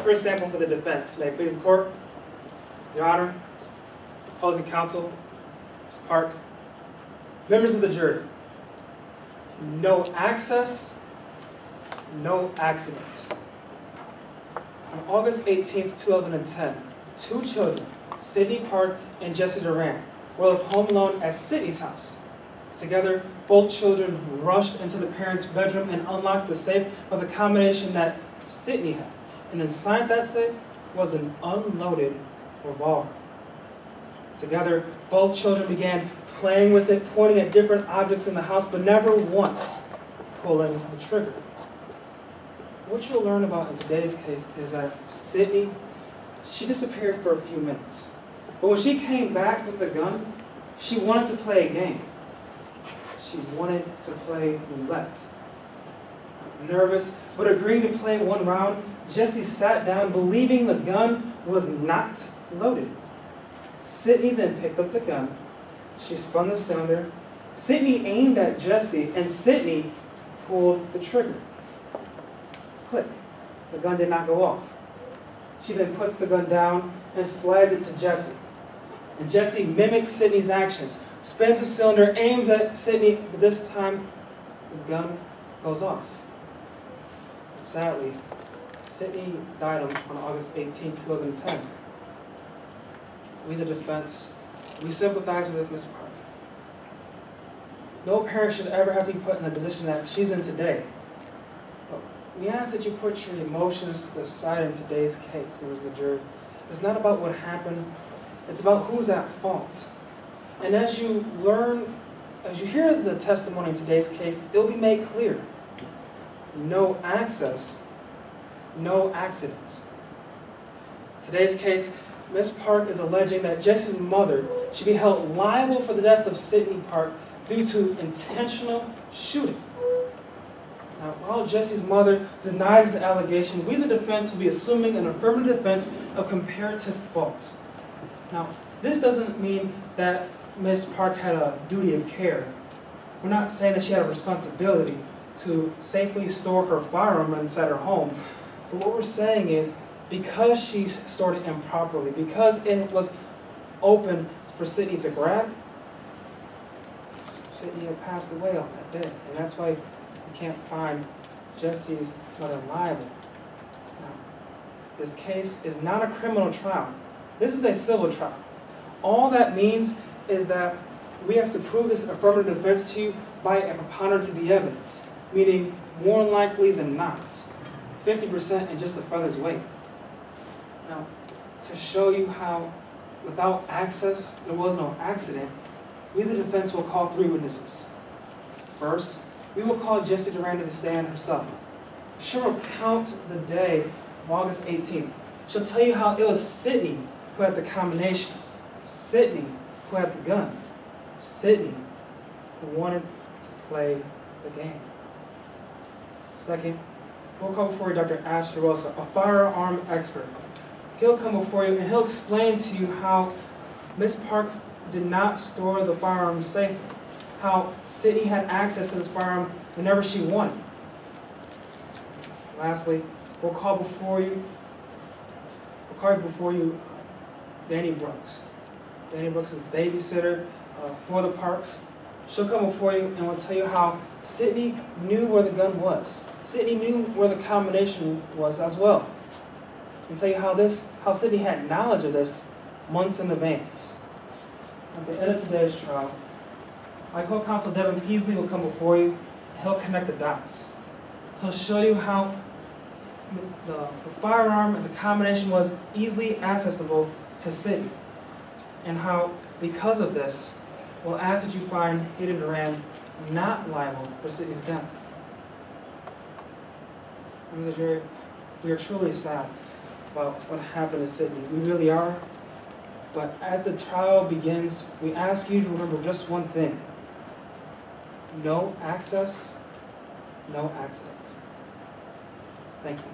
first sample for the defense. May it please the court? Your Honor, opposing counsel, Ms. Park, members of the jury. No access, no accident. On August 18th, 2010, two children, Sydney Park and Jesse Duran, were left home alone at Sydney's house. Together, both children rushed into the parents' bedroom and unlocked the safe with a combination that Sydney had. And inside that safe was an unloaded revolver. Together, both children began playing with it, pointing at different objects in the house, but never once pulling the trigger. What you'll learn about in today's case is that Sydney, she disappeared for a few minutes. But when she came back with the gun, she wanted to play a game. She wanted to play roulette. Nervous, but agreeing to play one round, Jesse sat down, believing the gun was not loaded. Sydney then picked up the gun. She spun the cylinder. Sydney aimed at Jesse, and Sydney pulled the trigger. Click. The gun did not go off. She then puts the gun down and slides it to Jesse. And Jesse mimics Sydney's actions, spins the cylinder, aims at Sydney, but this time the gun goes off. Sadly, Sydney died on August 18, 2010. We, the defense, we sympathize with Ms. Park. No parent should ever have to be put in the position that she's in today. But we ask that you put your emotions to the side in today's case, members of the jury. It's not about what happened, it's about who's at fault. And as you hear the testimony in today's case, it'll be made clear. No access, no accident. Today's case, Ms. Park is alleging that Jesse's mother should be held liable for the death of Sydney Park due to intentional shooting. Now, while Jesse's mother denies this allegation, we, the defense, will be assuming an affirmative defense of comparative fault. Now, this doesn't mean that Ms. Park had a duty of care. We're not saying that she had a responsibility to safely store her firearm inside her home. But what we're saying is, because she stored it improperly, because it was open for Sydney to grab, Sydney had passed away on that day. And that's why we can't find Jesse's mother liable. Now, this case is not a criminal trial. This is a civil trial. All that means is that we have to prove this affirmative defense to you by a preponderance of the evidence, meaning more likely than not, 50% in just a feather's weight. Now, to show you how without access there was no accident, we, the defense, will call three witnesses. First, we will call Jessie Duran to the stand herself. She'll recount the day of August 18th. She'll tell you how it was Sydney who had the combination, Sydney who had the gun, Sydney who wanted to play the game. Second, we'll call before you Dr. Ashley Rosa, a firearm expert. He'll come before you and he'll explain to you how Ms. Park did not store the firearm safely, how Sydney had access to this firearm whenever she wanted. Lastly, we'll call before you Danny Brooks. Danny Brooks is the babysitter for the Parks. She'll come before you and will tell you how Sydney knew where the gun was. Sydney knew where the combination was as well. And tell you how Sydney had knowledge of this months in advance. At the end of today's trial, my co-counsel Devin Peasley will come before you and he'll connect the dots. He'll show you how the firearm and the combination was easily accessible to Sydney. And how, because of this, we'll ask that you find Hayden Duran not liable for Sydney's death. Members of the jury, we are truly sad about what happened to Sydney. We really are. But as the trial begins, we ask you to remember just one thing. No access, no accident. Thank you.